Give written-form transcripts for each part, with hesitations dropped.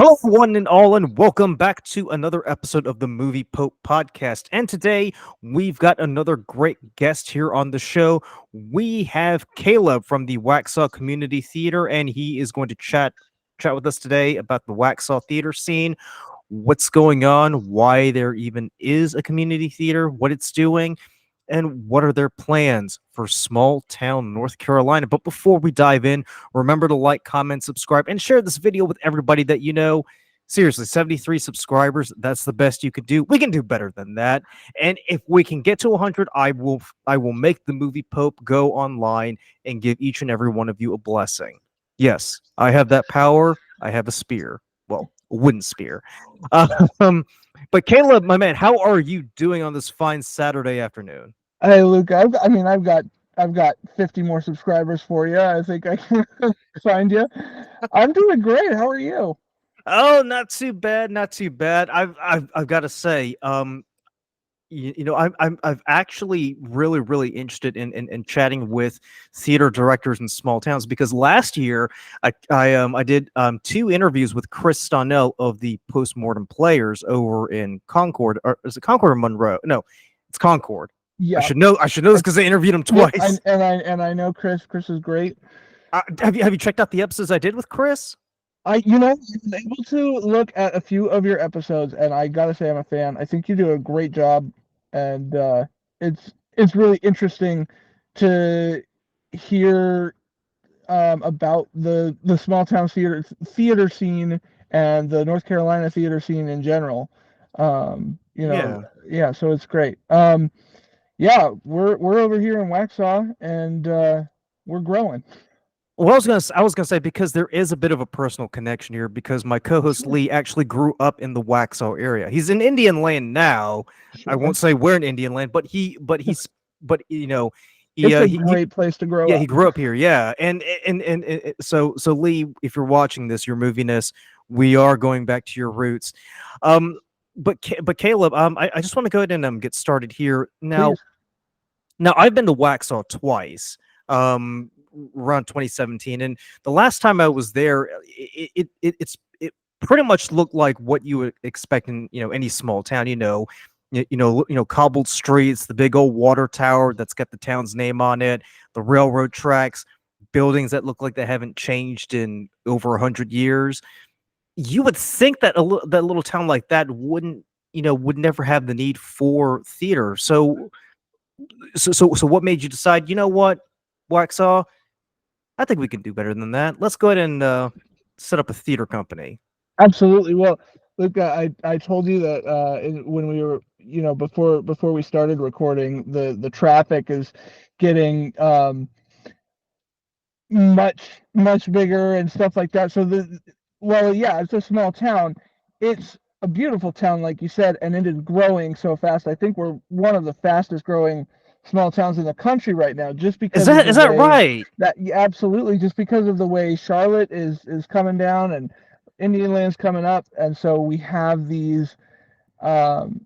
Hello, one and all, and welcome back to another episode of the Movie Pope podcast. And today we've got another great guest here on the show. We have Caleb from the Waxhaw Community Theatre, and he is going to chat with us today about the Waxhaw theater scene, what's going on, why there even is a community theater, what it's doing, and what are their plans for small town North Carolina. But before we dive in, remember to like, comment, subscribe, and share this video with everybody that you know. Seriously, 73 subscribers, that's the best you could do. We can do better than that. And if we can get to 100, I will make the Movie Pope go online and give each and every one of you a blessing. Yes, I have that power. I have a spear. Well, a wooden spear. Um, but Caleb, my man, how are you doing on this fine Saturday afternoon? Hey, Luke. I've got 50 more subscribers for you. I think I can find you. I'm doing great. How are you? Oh, not too bad, not too bad. I've got to say, I've actually really interested in chatting with theater directors in small towns because last year I did two interviews with Chris Stonnell of the Postmortem Players over in Concord, or is it Concord or Monroe? No, it's Concord. I Yeah. should know. I should know this because I interviewed him Yep. twice. And I know Chris. Chris is great. Have you checked out the episodes I did with Chris? I've been able to look at a few of your episodes, and I gotta say I'm a fan. I think you do a great job, and it's really interesting to hear about the small town theater scene and the North Carolina theater scene in general. Yeah. Yeah, so it's great. Yeah, we're over here in Waxhaw, and we're growing. Well, I was gonna say because there is a bit of a personal connection here because my co-host Sure, Lee actually grew up in the Waxhaw area. He's in Indian Land now. I sure. won't say where in Indian Land, but It's a he great place to grow yeah, he up. grew up here. Yeah, and so Lee, if you're watching this, you're moving us. We are going back to your roots. But Caleb, I just want to go ahead and get started here now. Please. Now, I've been to Waxhaw twice, around 2017, and the last time I was there, it pretty much looked like what you would expect in any small town. Cobbled streets, the big old water tower that's got the town's name on it, the railroad tracks, buildings that look like they haven't changed in over 100 years. You would think that that little town like that would never have the need for theater. So what made you decide, you know what, Waxhaw, I think we can do better than that. Let's go ahead and set up a theater company. Absolutely. Well, look, I told you that when we were, before we started recording, the traffic is getting much bigger and stuff like that. So yeah, it's a small town. It's a beautiful town, like you said, and it is growing so fast. I think we're one of the fastest growing small towns in the country right now, just Is because of that the is that way right? that yeah, absolutely, just because of the way Charlotte is coming down and Indian Land's coming up, and so we have these, um,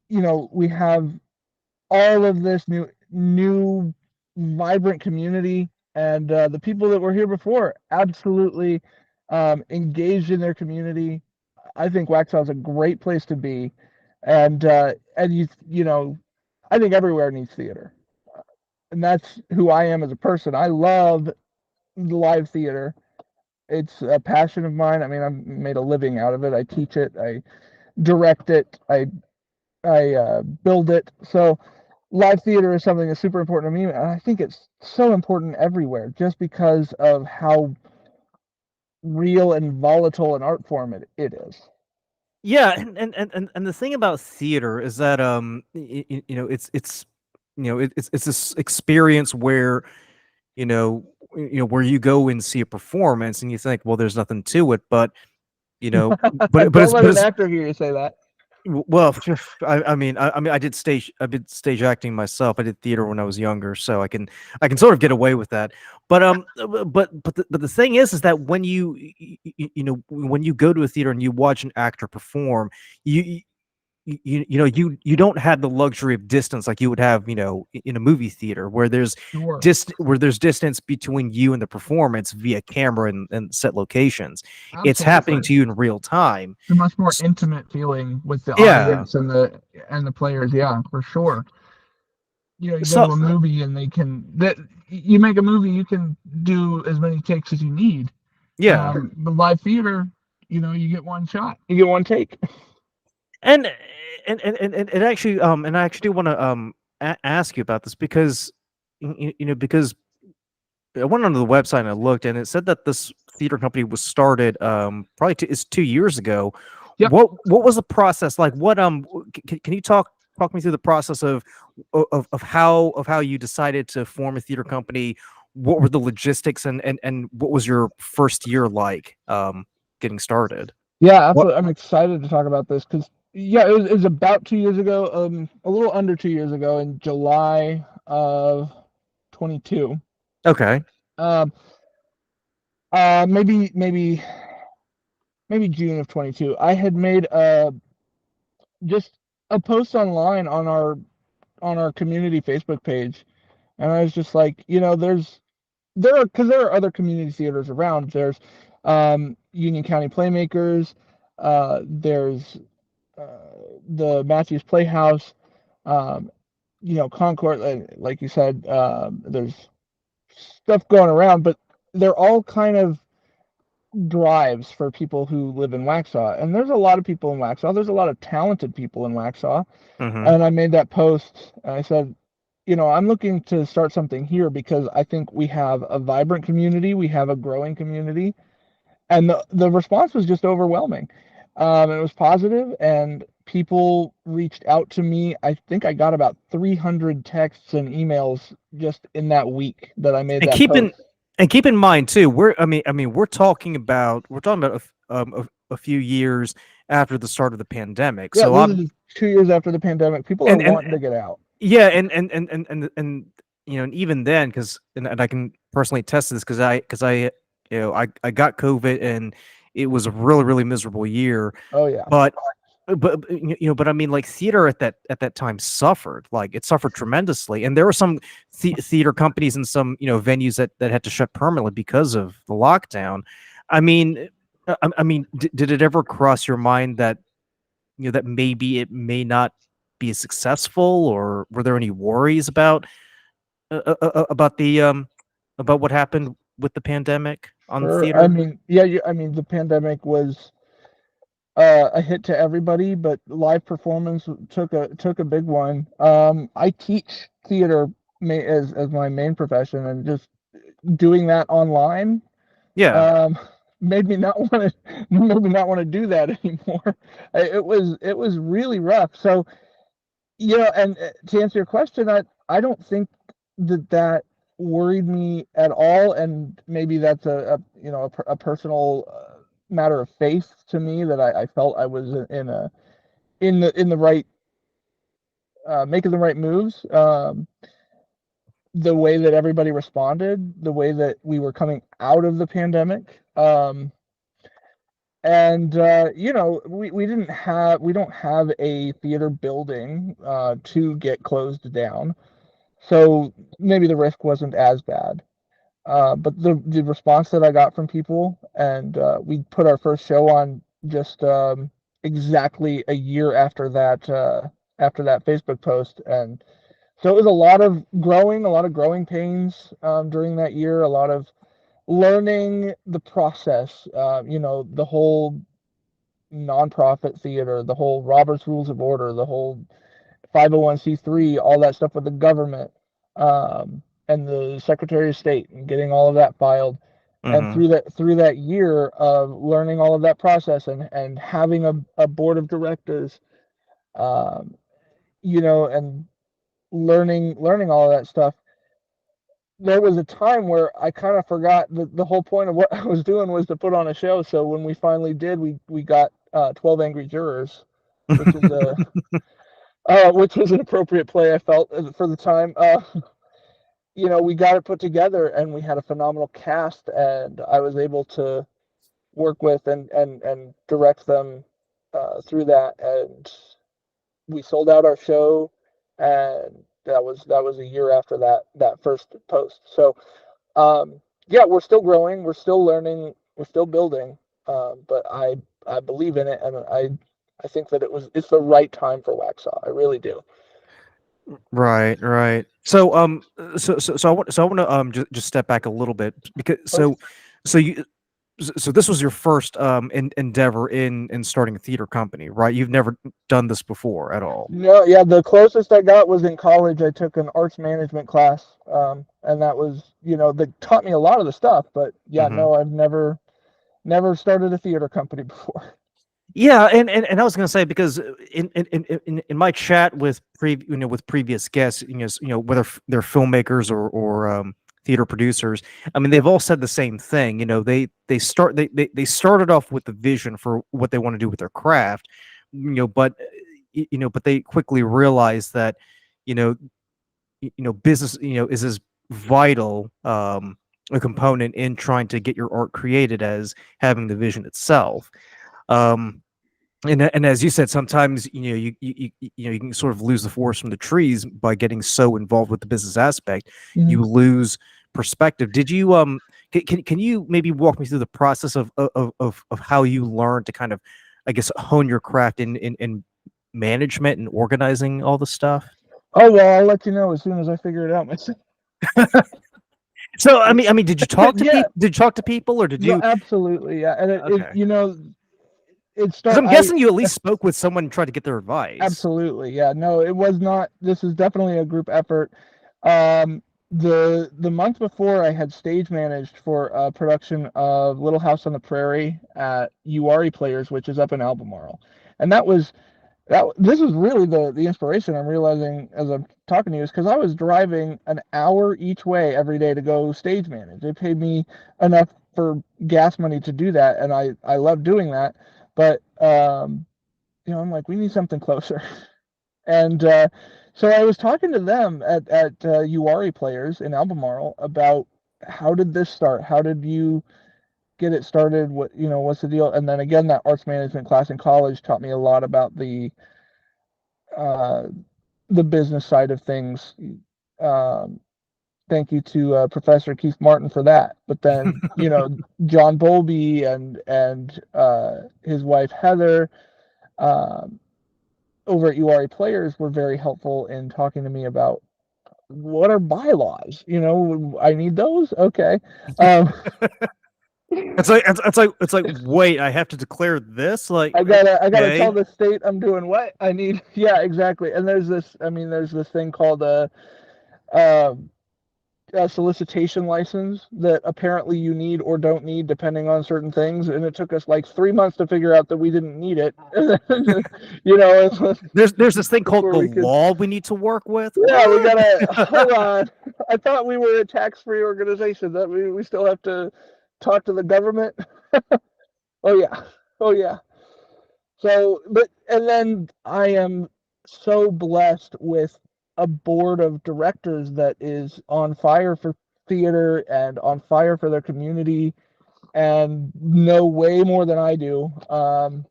we have all of this new vibrant community, and the people that were here before absolutely engaged in their community. I think Waxhaw is a great place to be, and I think everywhere needs theater, and that's who I am as a person. I love live theater. It's a passion of mine. I mean, I've made a living out of it. I teach it. I direct it. I build it. So live theater is something that's super important to me, and I think it's so important everywhere, just because of how real and volatile an art form it is. Yeah, and the thing about theater is that it's this experience where where you go and see a performance and you think, well, there's nothing to it, but you know but Don't it's let but an it's actor hear you say that. well, I mean, I did stage acting myself. I did theater when I was younger, so I can sort of get away with that. But the thing is that when when you go to a theater and you watch an actor perform, you you don't have the luxury of distance like you would have, in a movie theater where there's Sure. distance between you and the performance via camera and set locations. It's happening Absolutely. to you in real time. It's a much more S- intimate feeling with the Yeah. audience and the players. Yeah, for sure. You go So to a movie and they can that you make a movie, you can do as many takes as you need. yeah. The live theater, you get one shot, you get one take. And and actually, and I actually want to ask you about this because because I went onto the website and I looked, and it said that this theater company was started probably it's 2 years ago. Yep. What was the process like? What can you talk me through the process of how you decided to form a theater company? What were the logistics and what was your first year like getting started? Yeah, What? absolutely. I'm excited to talk about this because yeah, it was about 2 years ago, a little under 2 years ago in July of 22. Okay. Um, maybe June of 22. I had made just a post online on our community Facebook page, and I was just like, there are other community theaters around. There's Union County Playmakers, there's the Matthews Playhouse, um, Concord, like you said, there's stuff going around, but they're all kind of drives for people who live in Waxhaw. And there's a lot of people in Waxhaw. There's a lot of talented people in Waxhaw. Mm-hmm. And I made that post and I said, I'm looking to start something here because I think we have a vibrant community, we have a growing community, and the response was just overwhelming. It was positive, and people reached out to me. I think I got about 300 texts and emails just in that week that I made And that post. keep in mind too, we're talking about a few years after the start of the pandemic. Yeah, So this I'm is 2 years after the pandemic. People are and wanting to get out. yeah, and and even then, and I can personally attest to this because I I got COVID and it was a really miserable year. Oh yeah, But but I mean, like theater at that time suffered, like it suffered tremendously, and there were some theater companies and some venues that had to shut permanently because of the lockdown. I mean, did it ever cross your mind that that maybe it may not be as successful, or were there any worries about the about what happened with the pandemic on sure. I theater? mean, yeah, I mean, the pandemic was a hit to everybody, but live performance took a big one. I teach theater as my main profession, and just doing that online Yeah. um, made me not want to made me not want to do that anymore. It was really rough. So and to answer your question, I don't think that worried me at all, and maybe that's a personal matter of faith to me that I felt I was in the right making the right moves. The way that everybody responded, the way that we were coming out of the pandemic. And we don't have a theater building to get closed down, so maybe the risk wasn't as bad. But the response that I got from people, and we put our first show on just exactly a year after that Facebook post, and so it was a lot of growing pains during that year, a lot of learning the process, the whole nonprofit theater, the whole Robert's Rules of Order, the whole 501c3, all that stuff with the government, and the Secretary of State, and getting all of that filed. And Hmm. through that year of learning all of that process, and having a board of directors, um, and learning all of that stuff, there was a time where I kind of forgot the whole point of what I was doing was to put on a show. So when we finally did, we got 12 Angry Jurors, which is a which was an appropriate play, I felt, for the time. We got it put together, and we had a phenomenal cast, and I was able to work with and direct them through that, and we sold out our show, and that was a year after that first post. So yeah, we're still growing, we're still learning, we're still building, but I believe in it, and I think that it's the right time for Waxhaw. I really do. Right, right. So I want to just step back a little bit because Of course. so you so this was your first endeavor in starting a theater company, right? You've never done this before at all. No, yeah, the closest I got was in college. I took an arts management class, and that was, that taught me a lot of the stuff. But yeah, Hmm. no, I've never started a theater company before. Yeah, and I was gonna say because in my chat with with previous guests, whether they're filmmakers or theater producers, I mean they've all said the same thing. They started off with the vision for what they want to do with their craft, but they quickly realized that you know business is as vital a component in trying to get your art created as having the vision itself. Um, and as you said, sometimes you can sort of lose the forest from the trees by getting so involved with the business aspect. Mhm. You lose perspective. Did you can you maybe walk me through the process of how you learned to kind of, I guess, hone your craft in management and organizing all the stuff? Oh well, I'll let you know as soon as I figure it out myself. So I mean, did you talk to Yeah, people? Did you talk to people, or did no, you? absolutely, yeah, and Okay, it because start. I'm I guessing you at least spoke with someone and tried to get their advice. Absolutely, yeah. No, it was not. This is definitely a group effort. Um, the month before, I had stage managed for a production of Little House on the Prairie at URI Players, which is up in Albemarle, and that. This is really the inspiration I'm realizing as I'm talking to you is because I was driving an hour each way every day to go stage manage. They paid me enough for gas money to do that, and I love doing that. But I'm like, we need something closer. And so I was talking to them at URI Players in Albemarle about how did this start? How did you get it started? What's the deal? And then again, that arts management class in college taught me a lot about uh, the business side of things. Um, Thank you to Professor Keith Martin for that. But then, John Bowlby and his wife Heather, um, over at URI Players, were very helpful in talking to me about what are bylaws. I need those. Okay. Um, It's like wait, I have to declare this? Like I gotta tell okay. the state I'm doing what I need. Yeah, exactly. And there's this thing called uh, a solicitation license that apparently you need or don't need depending on certain things, and it took us like 3 months to figure out that we didn't need it. There's this thing called Before the we could. law we need to work with. Yeah, we What? gotta hold on. I thought we were a tax-free organization. That we still have to talk to the government. Oh yeah, oh yeah. So, but and then I am so blessed with a board of directors that is on fire for theater and on fire for their community and know way more than I do, and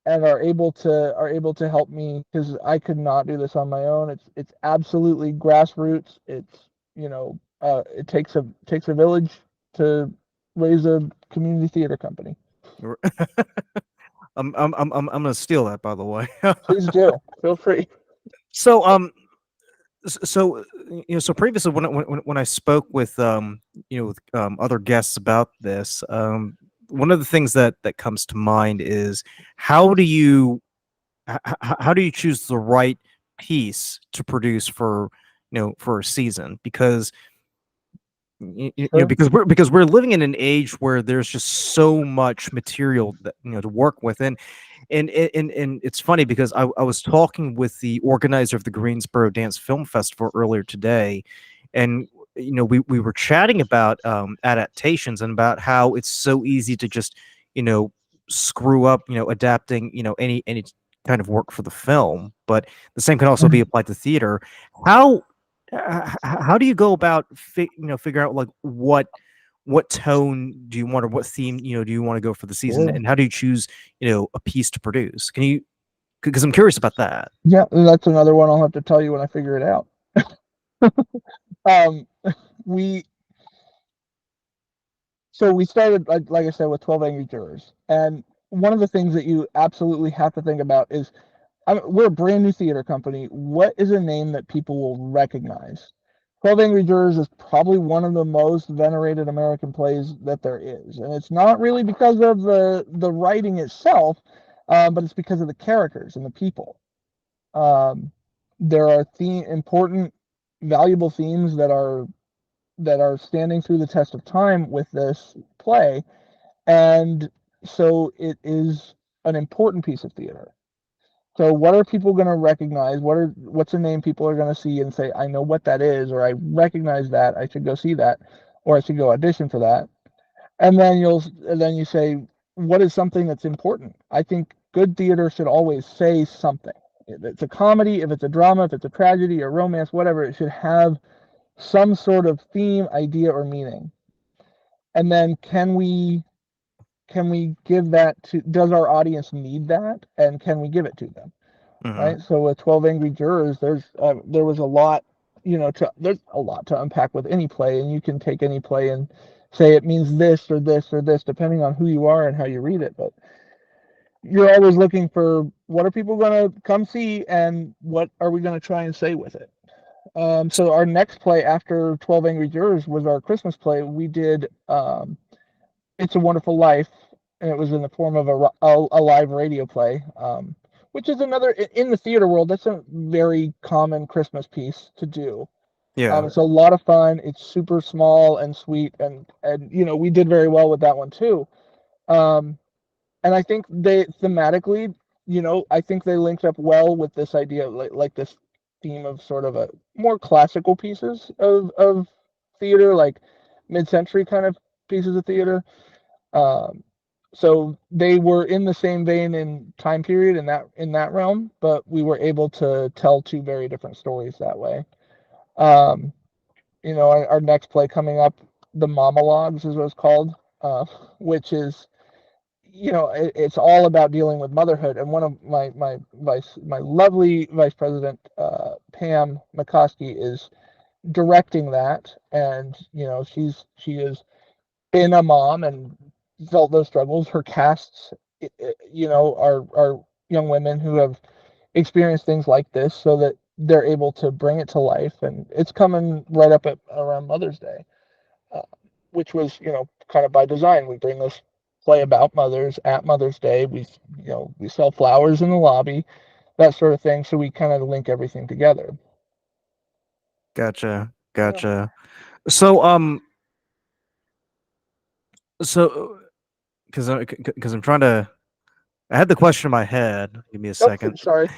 are able to help me because I could not do this on my own. It's absolutely grassroots. It takes a village to raise a community theater company. I'm gonna steal that, by the way. Please do. Feel free. So so previously when I spoke with with other guests about this, one of the things that comes to mind is how do you how do you choose the right piece to produce for for a season? Because Sure. because we're living in an age where there's just so much material that to work with, and it's funny because I was talking with the organizer of the Greensboro Dance Film Festival earlier today, and we were chatting about adaptations and about how it's so easy to just screw up adapting any kind of work for the film, but the same can also be Mhm. applied to theater. How how do you go about figure out like what tone do you want or what theme do you want to go for the season, Sure. and how do you choose a piece to produce? Can you? Because I'm curious about that. Yeah, that's another one I'll have to tell you when I figure it out. Um, we so we started like I said with 12 Angry Jurors, and one of the things that you absolutely have to think about is we're a brand new theater company. What is a name that people will recognize? 12 Angry Jurors is probably one of the most venerated American plays that there is. And it's not really because of the writing itself, but it's because of the characters and the people. Um, there are important, valuable themes that are standing through the test of time with this play. And so it is an important piece of theater. So what are people going to recognize? What's a name people are going to see and say, I know what that is, or I recognize that, I should go see that, or I should go audition for that. And then you say, what is something that's important? I think good theater should always say something. If it's a comedy, if it's a drama, if it's a tragedy or romance, whatever, it should have some sort of theme, idea, or meaning. And then can we give that to, does our audience need that, and can we give it to them? Hmm. Right. So with 12 Angry Jurors, there was a lot, there's a lot to unpack with any play, and you can take any play and say it means this or this or this, depending on who you are and how you read it. But you're always looking for what are people going to come see, and what are we going to try and say with it. So our next play after 12 Angry Jurors was our Christmas play. We did It's a Wonderful Life, and it was in the form of a live radio play, which is another in the theater world. That's a very common Christmas piece to do. Yeah. It's a lot of fun. It's super small and sweet, and we did very well with that one too. Um, and I think they thematically, I think they linked up well with this idea, like this theme of sort of a more classical pieces of theater, like mid-century kind of pieces of theater. um, so they were in the same vein in time period in that realm, but we were able to tell two very different stories that way. Um, our next play coming up, the monologues is what it's called, which is it's all about dealing with motherhood. And one of my lovely vice president, Pam McCoskey, is directing that, and she is been a mom and felt those struggles. Her casts, are young women who have experienced things like this, so that they're able to bring it to life. And it's coming right up at around Mother's Day, uh, which was, kind of by design. We bring this play about mothers at Mother's Day. We sell flowers in the lobby, that sort of thing. So we kind of link everything together. Gotcha. Yeah. Gotcha. So so because I'm trying to. I had the question in my head. Give me a Oh, second. sorry.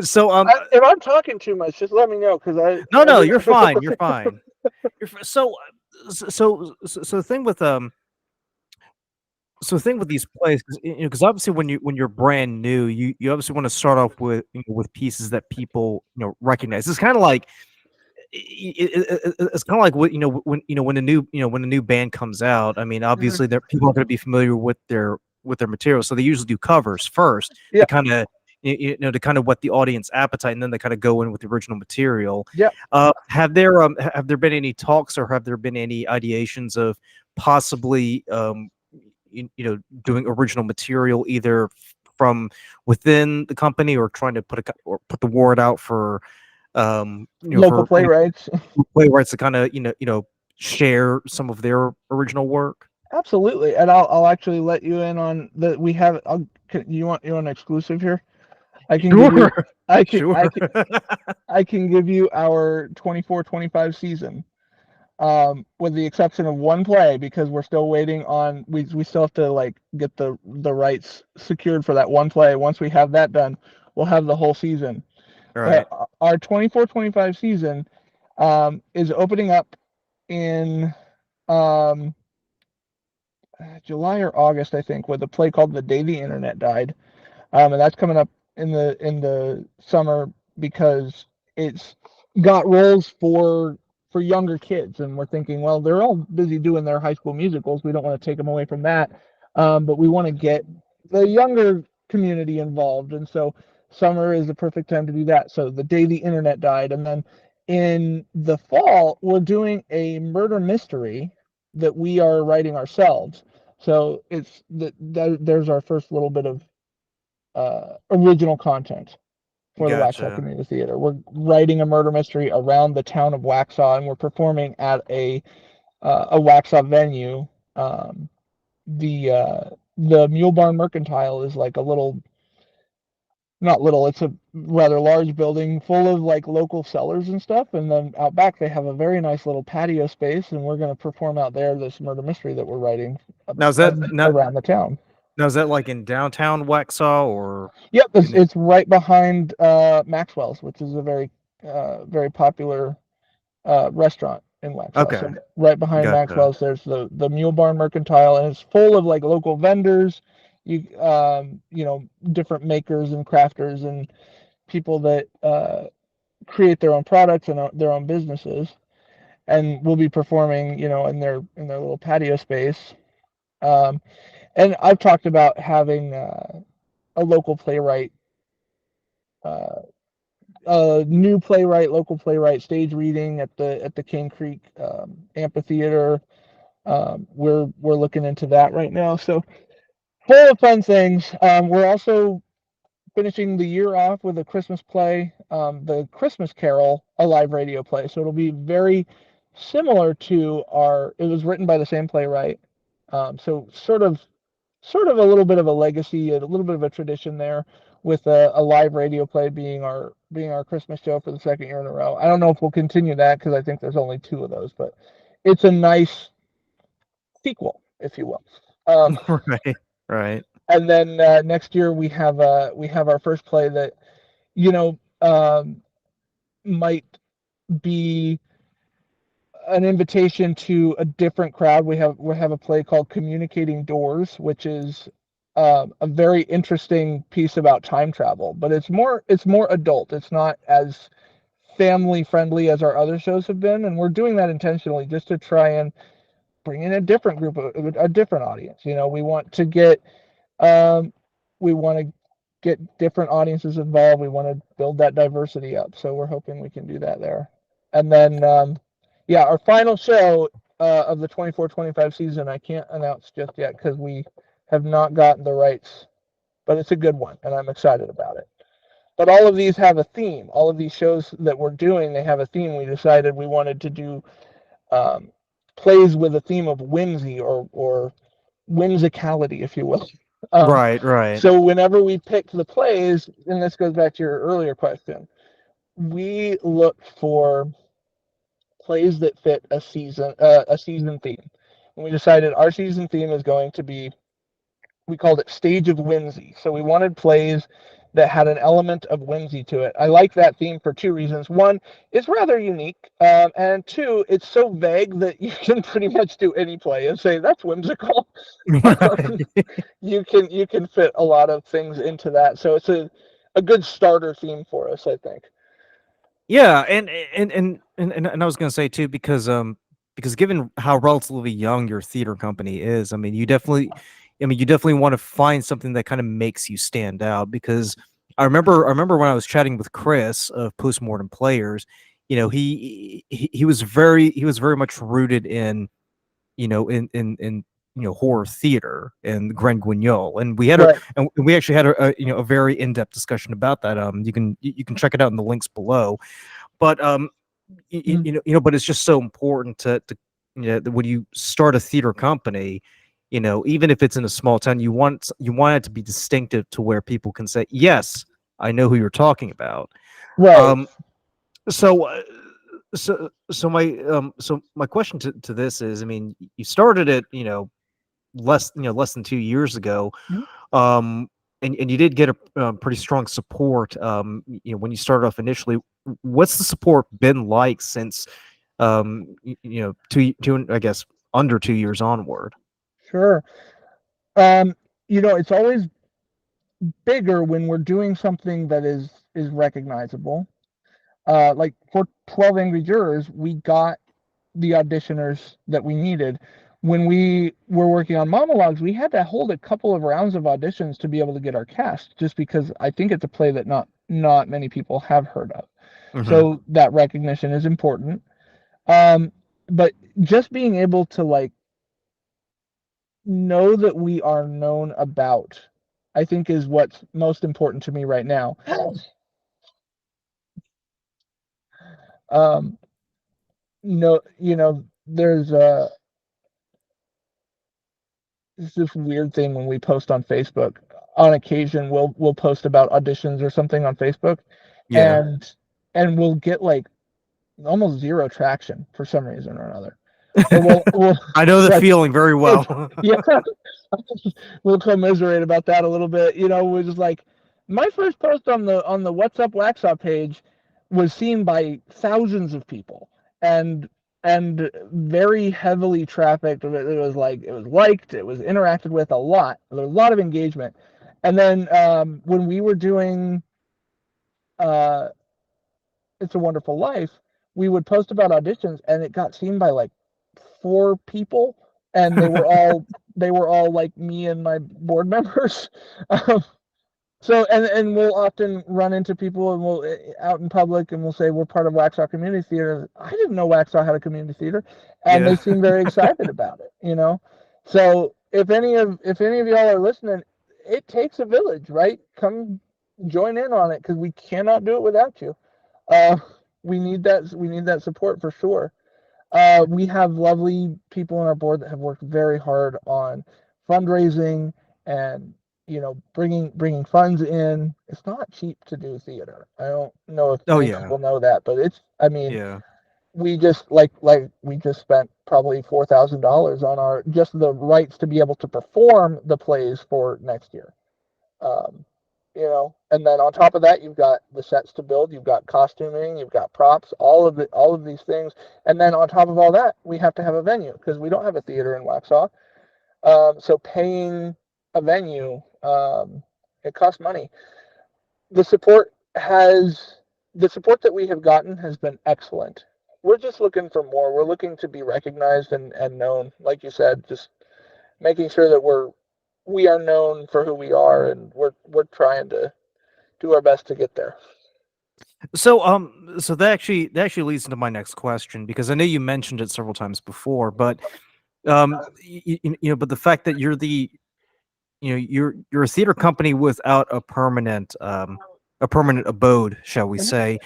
So If I'm talking too much, just let me know, because no, I no, didn't. you're fine. You're fine. So the thing with so the thing with these plays, because obviously when you're brand new, you obviously want to start off with with pieces that people recognize. It's kind of like it's kind of like what when a new when a new band comes out. I mean, Mhm. obviously, people are going to be familiar with their material, so they usually do covers first Yeah, to kind of to kind of whet the audience appetite, and then they kind of go in with the original material. yeah. Have there been any talks, or have there been any ideations of possibly doing original material either from within the company, or trying to put the word out for Local playwrights. playwrights to kind of share some of their original work. Absolutely, and I'll actually let you in on the we have. You want an exclusive here? I can give you. Sure. I can I Sure. can I can give you our 24-25 season. With the exception of one play, because we're still waiting on, we still have to like get the rights secured for that one play. Once we have that done, we'll have the whole season. All right. But our 24-25 season is opening up in um, July or August, I think, with a play called The Day the Internet Died. And that's coming up in the summer, because it's got roles for younger kids, and we're thinking, well, they're all busy doing their high school musicals. We don't want to take them away from that, but we want to get the younger community involved. And so Summer is the perfect time to do that. So the day the internet died, and then in the fall we're doing a murder mystery that we are writing ourselves. So there's our first little bit of original content for the Waxhaw Gotcha. Community Theatre. We're writing a murder mystery around the town of Waxhaw, and we're performing at a Waxhaw venue. Um, the Mule Barn Mercantile is like a little, not little, it's a rather large building full of like local sellers and stuff. And then out back they have a very nice little patio space, and we're going to perform out there this murder mystery that we're writing Now is that not around the town. now is that like in downtown Waxhaw or Yep, in it? it's right behind Maxwell's, which is a very popular restaurant in Waxhaw. Okay, So right behind gotcha. Maxwell's, there's the Mule Barn Mercantile, and it's full of like local vendors, different makers and crafters and people that create their own products and their own businesses, and we'll be performing, in their little patio space. Um, and I've talked about having a local playwright, uh, a new playwright, local playwright stage reading at the Cane Creek amphitheater. We're looking into that right now. So full of fun things. We're also finishing the year off with a Christmas play, the Christmas Carol, a live radio play. So it'll be very similar to our. It was written by the same playwright, so sort of a little bit of a legacy, a little bit of a tradition there, with a live radio play being our Christmas show for the second year in a row. I don't know if we'll continue that because I think there's only two of those, but it's a nice sequel, if you will. Um, Right, right. and then next year we have our first play that might be an invitation to a different crowd. We have a play called Communicating Doors, which is a very interesting piece about time travel, but it's more adult. It's not as family friendly as our other shows have been, and we're doing that intentionally just to try and bring in a different audience. Um, we want to get different audiences involved. We want to build that diversity up. So we're hoping we can do that there. And then, yeah, our final show of the 24-25 season, I can't announce just yet because we have not gotten the rights, but it's a good one, and I'm excited about it. But all of these have a theme. All of these shows that we're doing, they have a theme. We decided we wanted to do um, plays with a theme of whimsy or whimsicality, if you will. Um, Right, right. so whenever we picked the plays, and this goes back to your earlier question, we look for plays that fit a season theme. And we decided our season theme is going to be, we called it Stage of Whimsy. So we wanted plays that had an element of whimsy to it. I like that theme for two reasons. One, it's rather unique, and two, it's so vague that you can pretty much do any play and say that's whimsical. Right. You can fit a lot of things into that, so it's a good starter theme for us, I think. Yeah, and I was gonna say too because given how relatively young your theater company is, you definitely want to find something that kind of makes you stand out. Because I remember when I was chatting with Chris of Postmortem Players, he was very much rooted in horror theater and Grand Guignol, and Right. we actually had a very in-depth discussion about that. You can check it out in the links below. But Mhm. but it's just so important to that when you start a theater company, even if it's in a small town, you want it to be distinctive to where people can say, yes, I know who you're talking about. Right. um so my question to this is, you started it, less than 2 years ago. Mhm. um and you did get a pretty strong support, when you started off initially. What's the support been like since, two, I guess, under 2 years onward? Sure. Um, it's always bigger when we're doing something that is recognizable. Like for 12 Angry Jurors, we got the auditioners that we needed. when we were working on monologues, we had to hold a couple of rounds of auditions to be able to get our cast, just because I think it's a play that not many people have heard of. Hmm. So that recognition is important. Um, but just being able to like know that we are known about, I think is what's most important to me right now. Um, there's this weird thing when we post on Facebook. On occasion, we'll post about auditions or something on Facebook, Yeah. and we'll get like almost zero traction for some reason or another. Or we'll I know the like feeling very well. yeah, we'll commiserate about that a little bit. We're just like, my first post on the What's Up Waxhaw page was seen by thousands of people, and very heavily trafficked. It was like, it was liked, it was interacted with a lot. There was a lot of engagement. And then when we were doing uh, It's a Wonderful Life, we would post about auditions, and it got seen by like four people, and they were all like me and my board members. Um, so and we'll often run into people, and we'll out in public, and we'll say we're part of Waxhaw Community Theatre. I didn't know Waxhaw had a community theater, and they Yeah. seem very excited about it. So if any of y'all are listening, it takes a village, right? Come join in on it, because we cannot do it without you. Uh, we need that support for sure. We have lovely people on our board that have worked very hard on fundraising, and bringing funds in. It's not cheap to do theater. I don't know if Oh many yeah. people know that, but I mean, Yeah. we just we just spent probably $4,000 on our just the rights to be able to perform the plays for next year. Um, and then on top of that, you've got the sets to build, you've got costuming, you've got props, all of these things, and then on top of all that, we have to have a venue, because we don't have a theater in Waxhaw. So paying a venue, it costs money. The support has the support that we have gotten has been excellent. We're just looking for more. We're looking to be recognized and known, like you said, just making sure that we are known for who we are, and we're trying to do our best to get there. So that actually leads into my next question, because I know you mentioned it several times before, but but the fact that you're a theater company without a permanent abode, shall we say.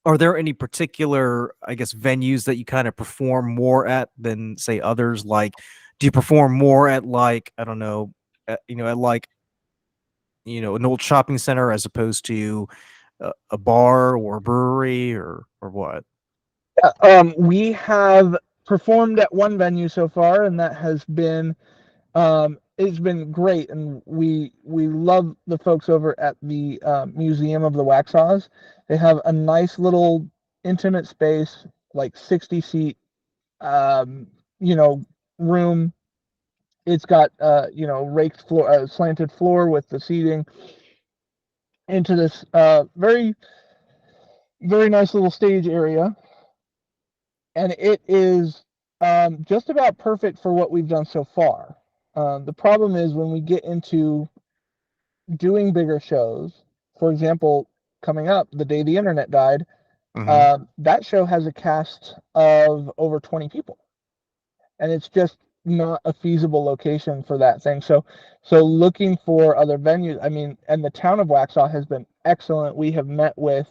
Are there any particular, I guess, venues that you kind of perform more at than say others? Like, do you perform more at, like, I don't know, at like, an old shopping center, as opposed to a bar or a brewery, or what? We have performed at one venue so far, and that has been it's been great, and we love the folks over at the Museum of the Waxhaws. They have a nice little intimate space, like 60 seat, um, you know, room. It's got raked floor, slanted floor with the seating into this very very nice little stage area, and it is just about perfect for what we've done so far. The problem is when we get into doing bigger shows. For example, coming up, The Day the Internet Died, Hmm. that show has a cast of over 20 people, and it's just not a feasible location for that thing. So looking for other venues. I mean, and the town of Waxhaw has been excellent. We have met with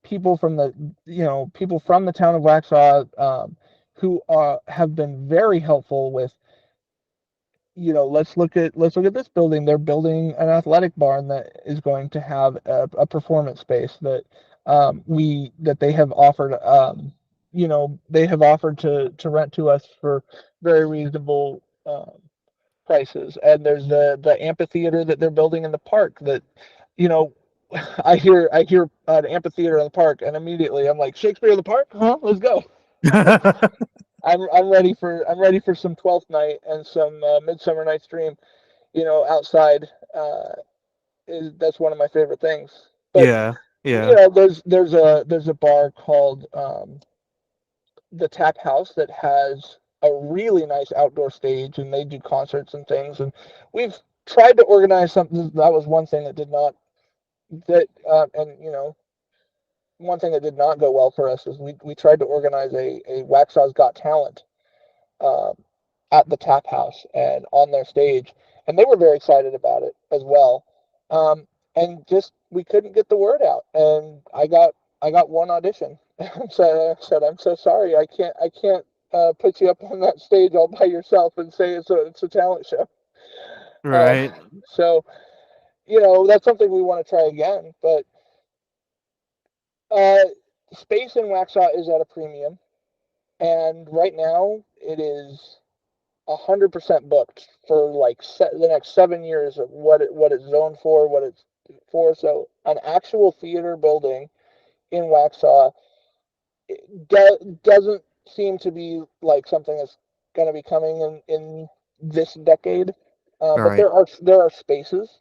people from the town of Waxhaw, who have been very helpful with, let's look at this building. They're building an athletic barn that is going to have a performance space that we that they have offered. They have offered to rent to us for very reasonable prices. And there's the amphitheater that they're building in the park. That you know, I hear an amphitheater in the park, and immediately I'm like, Shakespeare in the Park, huh? Let's go. I'm ready for some Twelfth Night and some Midsummer Night's Dream. Outside, that's one of my favorite things. But Yeah, yeah. there's a bar called the tap house that has a really nice outdoor stage, and they do concerts and things. And we've tried to organize something. That was one thing that did not that and one thing that did not go well for us is we tried to organize a Waxhaw's Got Talent um, at the tap house and on their stage, and they were very excited about it as well. And just we couldn't get the word out, and I got one audition. So I said, I'm so sorry, I can't put you up on that stage all by yourself and say it's a talent show. Um, Right. so that's something we want to try again, but uh, space in Waxhaw is at a premium, and right now it is 100% booked for like the next 7 years of what it's zoned for, what it's for. So an actual theater building in Waxhaw doesn't seem to be like something that's going to be coming in this decade. All But right. there are spaces,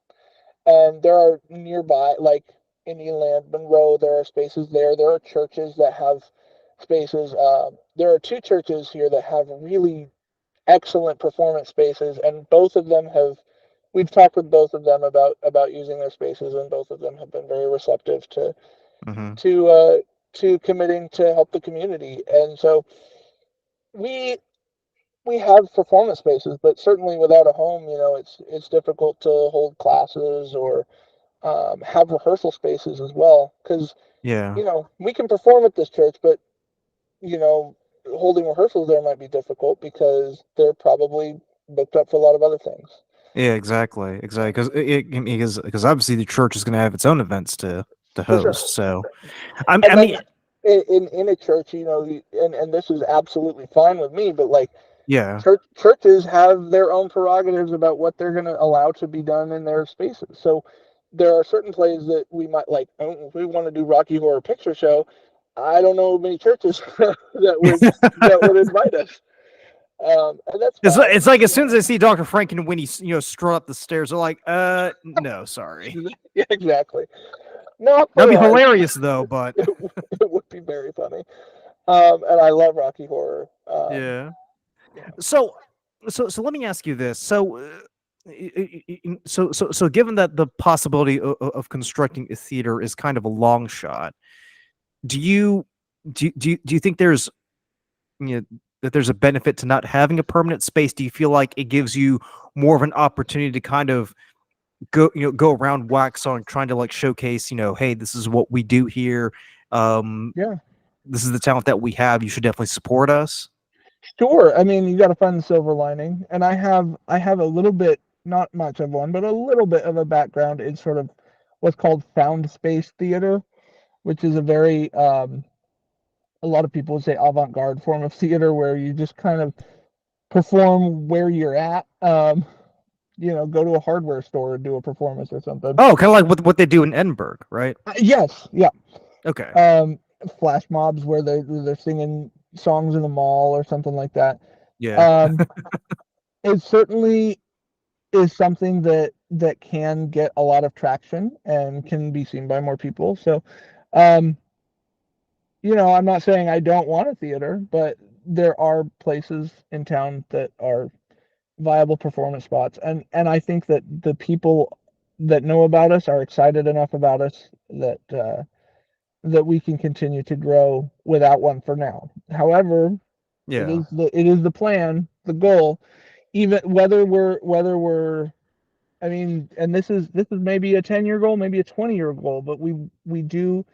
and there are nearby, like Indian Land, Monroe. There are spaces there. There are churches that have spaces. There are two churches here that have really excellent performance spaces, and both of them have. We've talked with both of them about using their spaces, and both of them have been very receptive Mm-hmm. to uh, to committing to help the community. And so we we have performance spaces, but certainly without a home, it's difficult to hold classes or have rehearsal spaces as well. Because Yeah. we can perform at this church, but you know holding rehearsals there might be difficult because they're probably booked up for a lot of other things. Yeah, exactly, exactly. Because obviously the church is going to have its own events to For sure. host. So I And mean, then in a church, and this is absolutely fine with me, but like yeah, churches have their own prerogatives about what they're going to allow to be done in their spaces. So there are certain plays that we might like. If we want to do Rocky Horror Picture Show, I don't know many churches that would invite us, and that's it's fine. like as soon as they see Doctor Franken when he's strut up the stairs, they're like, no, sorry. Yeah, exactly. Not That'd for be us. hilarious though, but It would be very funny. And I love Rocky Horror. yeah. Yeah, So, so let me ask you this. So given that the possibility of constructing a theater is kind of a long shot, do you do you think there's you know, that there's a benefit to not having a permanent space? Do you feel like it gives you more of an opportunity to kind of go around Waxhaw and trying to like showcase, hey, this is what we do here. Um, yeah, this is the talent that we have. You should definitely support us. sure. I mean, you got to find the silver lining, and I have a little bit, not much of one, but a little bit of a background in sort of what's called found space theater, which is a very a lot of people would say avant-garde form of theater where you just kind of perform where you're at. Go to a hardware store and do a performance or something. Oh, kind of like what they do in Edinburgh, right? Yes, yeah. Okay. Um, Flash mobs where they're singing songs in the mall or something like that. Yeah. Um, it certainly is something that can get a lot of traction and can be seen by more people. So, um, I'm not saying I don't want a theater, but there are places in town that are viable performance spots, and I think that the people that know about us are excited enough about us that we can continue to grow without one for now. However, it Yeah. is the plan, the goal, even whether we're I mean, and this is maybe a 10-year goal, maybe a 20-year goal, but we do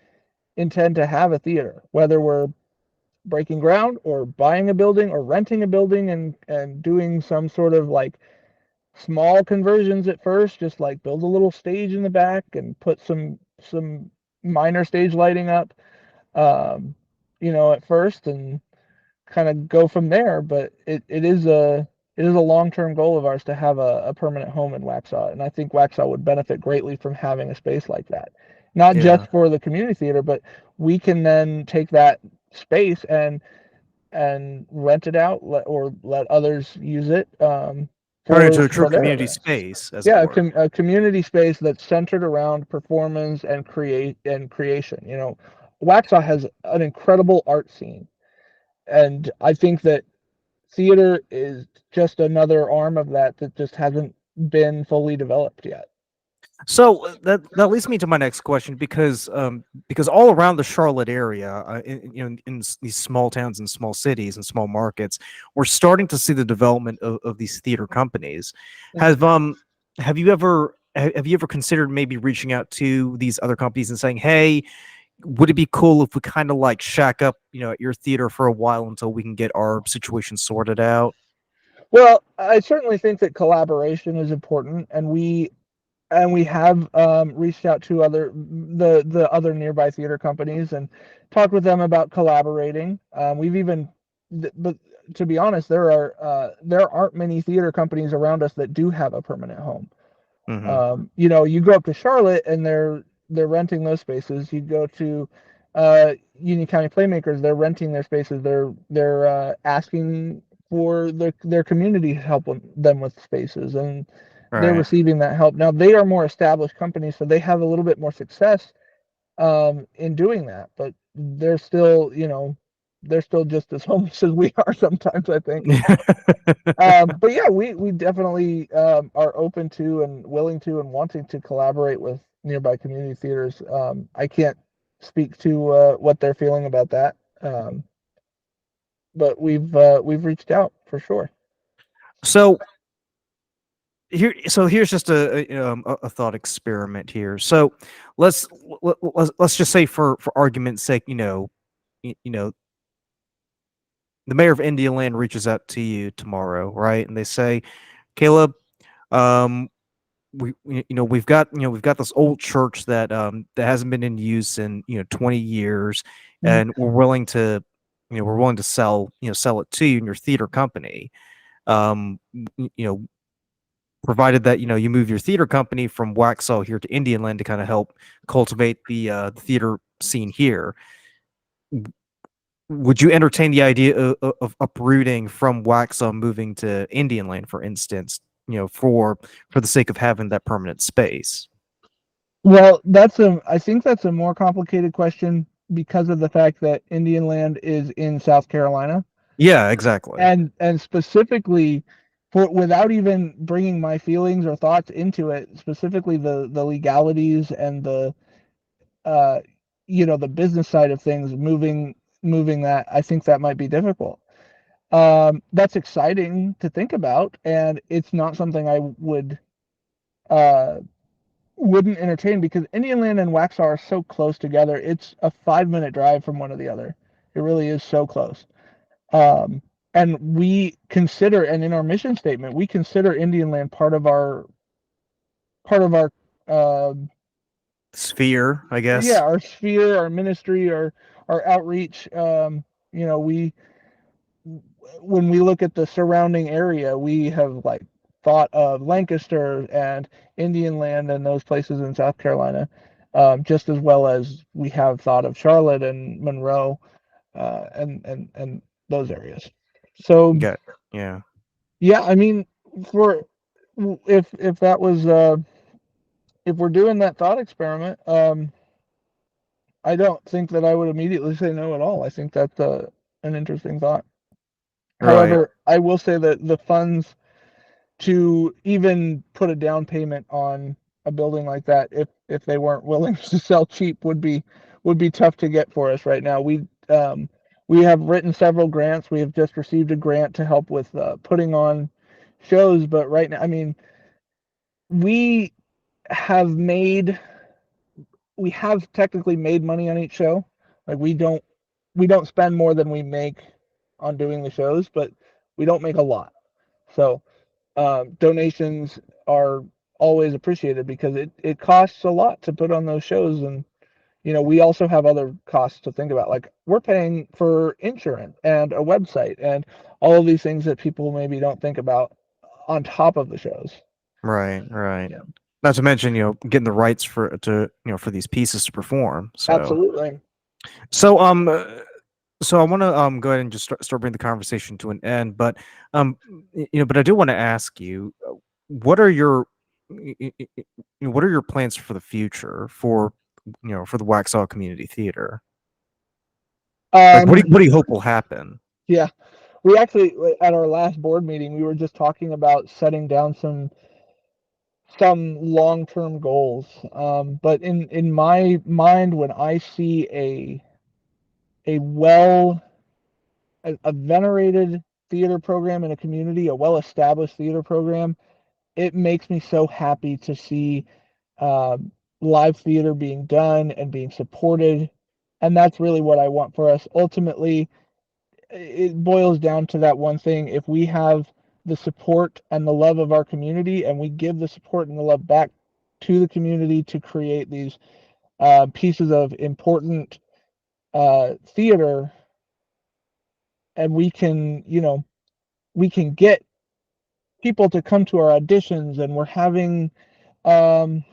intend to have a theater, whether we're breaking ground or buying a building or renting a building and doing some sort of like small conversions at first, just like build a little stage in the back and put some minor stage lighting up, um, at first, and kind of go from there. But it is a long-term goal of ours to have a permanent home in Waxhaw, and I think Waxhaw would benefit greatly from having a space like that, not just Yeah. for the community theater, but we can then take that space and rent it out, or let others use it, Turn it for into a true their community events. space, as it Yeah, were. a community space that's centered around performance and creation. Waxhaw has an incredible art scene, And I think that theater is just another arm of that that just hasn't been fully developed yet. So that leads me to my next question because all around the Charlotte area, these small towns and small cities and small markets, we're starting to see the development of these theater companies. Have Mhm. um have you ever considered maybe reaching out to these other companies and saying, hey, would it be cool if we kind of like shack up, at your theater for a while until we can get our situation sorted out? Well, I certainly think that collaboration is important, and we have reached out to the other nearby theater companies and talked with them about collaborating. We've even, but to be honest, there aren't many theater companies around us that do have a permanent home. Hmm. You go up to Charlotte and they're renting those spaces. You go to Union County Playmakers, they're renting their spaces. They're asking for their community to help them with spaces, and they're Right. receiving that help. Now they are more established companies, so they have a little bit more success in doing that, but they're still just as homeless as we are sometimes, I think. But yeah, we definitely are open to and willing to and wanting to collaborate with nearby community theaters. I can't speak to what they're feeling about that, but we've reached out for sure. So here's just a thought experiment here. So let's let's just say for argument's sake, you know the mayor of Indian reaches out to you tomorrow, right? And they say, Caleb, um, we've got this old church that hasn't been in use in 20 years, Mhm. and we're willing to sell it to you and your theater company. Um, you know, provided that you move your theater company from Waxhaw here to Indian Land to kind of help cultivate the theater scene here. Would you entertain the idea of uprooting from Waxhaw, moving to Indian Land, for instance? For the sake of having that permanent space. Well, I think that's a more complicated question because of the fact that Indian Land is in South Carolina, Yeah, exactly. and specifically for without even bringing my feelings or thoughts into it, specifically the legalities and uh the business side of things, moving that, I think that might be difficult. That's exciting to think about, and it's not something I uh wouldn't entertain because Indian Land and Waxhaw are so close together. It's a 5-minute drive from one to the other. It really is so close. Um, and and in our mission statement, we consider Indian Land part of our, uh, Sphere, I yeah, guess. our sphere, our ministry, our outreach. We when we look at the surrounding area, we have like thought of Lancaster and Indian Land and those places in South Carolina, just as well as we have thought of Charlotte and Monroe, and those areas. So Got yeah. yeah, I mean, for if that was if we're doing that thought experiment, I don't think that I would immediately say no at all. I think that's an interesting thought. Right. However, I will say that the funds to even put a down payment on a building like that, if they weren't willing to sell cheap, would be tough to get for us right now. We have written several grants. We have just received a grant to help with putting on shows, but right now, I mean, we have made we have technically made money on each show. Like we don't spend more than we make on doing the shows, but we don't make a lot. So donations are always appreciated because it costs a lot to put on those shows, and we also have other costs to think about, like we're paying for insurance and a website and all of these things that people maybe don't think about on top of the shows. Right. Right. Yeah, Not to mention, getting the rights for these pieces to perform. absolutely. So um uh, so I want to go ahead and just start bringing the conversation to an end, but but I do want to ask you, what are your what are your plans for the future for the Waxhaw Community Theater? Like, um what do you hope will happen? Yeah, we actually at our last board meeting we were just talking about setting down some long-term goals. But in my mind, when I see a well a venerated theater program in a community, a well-established theater program, it makes me so happy to see um, live theater being done and being supported. And that's really what I want for us. Ultimately, it boils down to that one thing. If we have the support and the love of our community, and we give the support and the love back to the community to create these pieces of important theater, and we can, we can get people to come to our auditions, and um,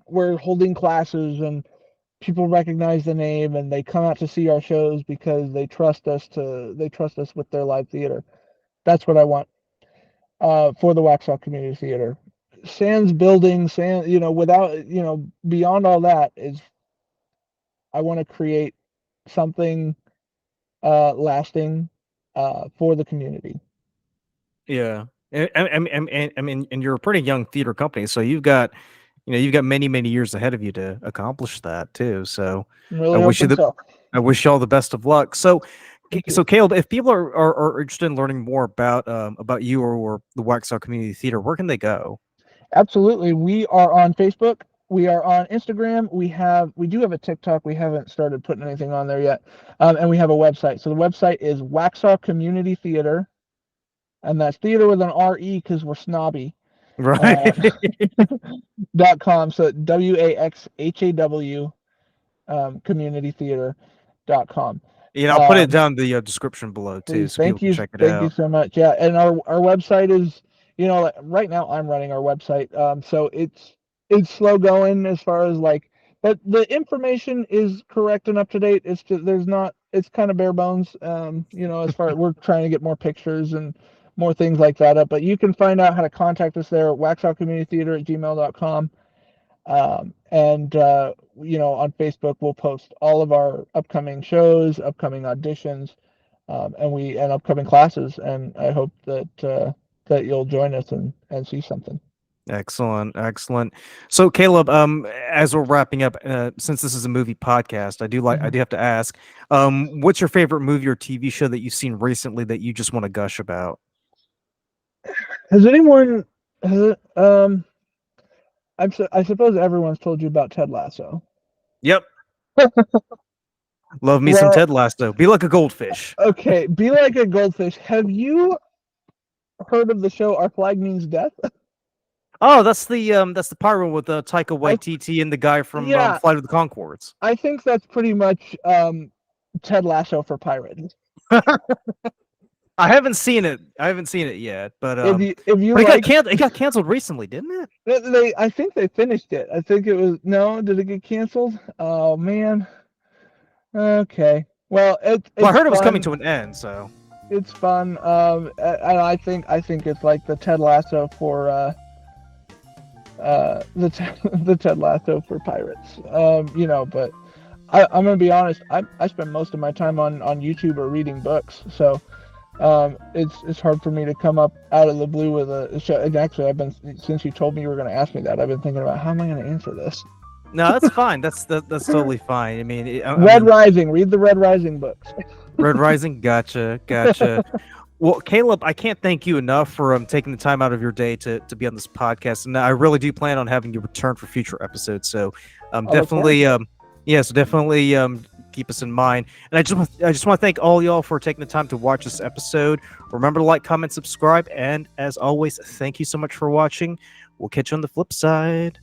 we're holding classes, and people recognize the name, and they come out to see our shows because they trust us with their live theater. That's what I want for the Waxhaw Community Theater. Sans building, sans, without, beyond all that is I want to create something lasting for the community. Yeah. And you're a pretty young theater company, so you've got many years ahead of you to accomplish that too. So I'm I really wish you hoping the so. I wish you all the best of luck. So, Thank you. so Caleb, if people are interested in learning more about you or the Waxhaw Community Theater, where can they go? Absolutely. We are on Facebook. We are on Instagram. We do have a TikTok. We haven't started putting anything on there yet. And we have a website. So the website is Waxhaw Community Theater, and that's theater with an RE because we're snobby. Uh, Right. .com. So WAXHAW communitytheater.com. I'll put it Um, down in the description below too, Please, so people can check it thank you out. so much. Yeah, and our website is, like, right now I'm running our website. So it's slow going as far as like, but the information is correct and up to date. It's just there's not. It's kind of bare bones. As far we're trying to get more pictures and more things like that up. But you can find out how to contact us there at waxhawcommunitytheater@gmail.com. And on Facebook we'll post all of our upcoming shows, upcoming auditions, and upcoming classes. And I hope that you'll join us and see something. Excellent, excellent. So, Caleb, as we're wrapping up, since this is a movie podcast, I Mhm. do have to ask, what's your favorite movie or TV show that you've seen recently that you just want to gush about? Has anyone? Has it, I suppose everyone's told you about Ted Lasso. Yep, love me some Well, Ted Lasso. Be like a goldfish. okay. Be like a goldfish. Have you heard of the show Our Flag Means Death? Oh, that's the pyro with Taika I Waititi and the guy from Yeah, Flight of the Conchords. I think that's pretty much Ted Lasso for pirates. I haven't seen it yet, If you but like, it got canceled recently, didn't it? I think they finished it. I think it was no. Did it get canceled? Oh man. Okay. Well, Well, I it's heard it was coming fun. to an end, so It's fun. And I think it's like the Ted Lasso for the Ted Lasso for pirates. But I'm gonna be honest. I spend most of my time on YouTube or reading books. So it's hard for me to come up out of the blue with a show. And actually, since you told me you were gonna ask me that, I've been thinking about how am I gonna answer this. no, that's fine. That's totally fine. I mean, I Red mean, Rising. Read the Red Rising books. Red Rising, gotcha. Well, Caleb, I can't thank you enough for taking the time out of your day to be on this podcast, and I really do plan on having you return for future episodes. So, I look forward definitely, to it. definitely keep us in mind. And I just want to thank all y'all for taking the time to watch this episode. Remember to like, comment, subscribe, and as always, thank you so much for watching. We'll catch you on the flip side.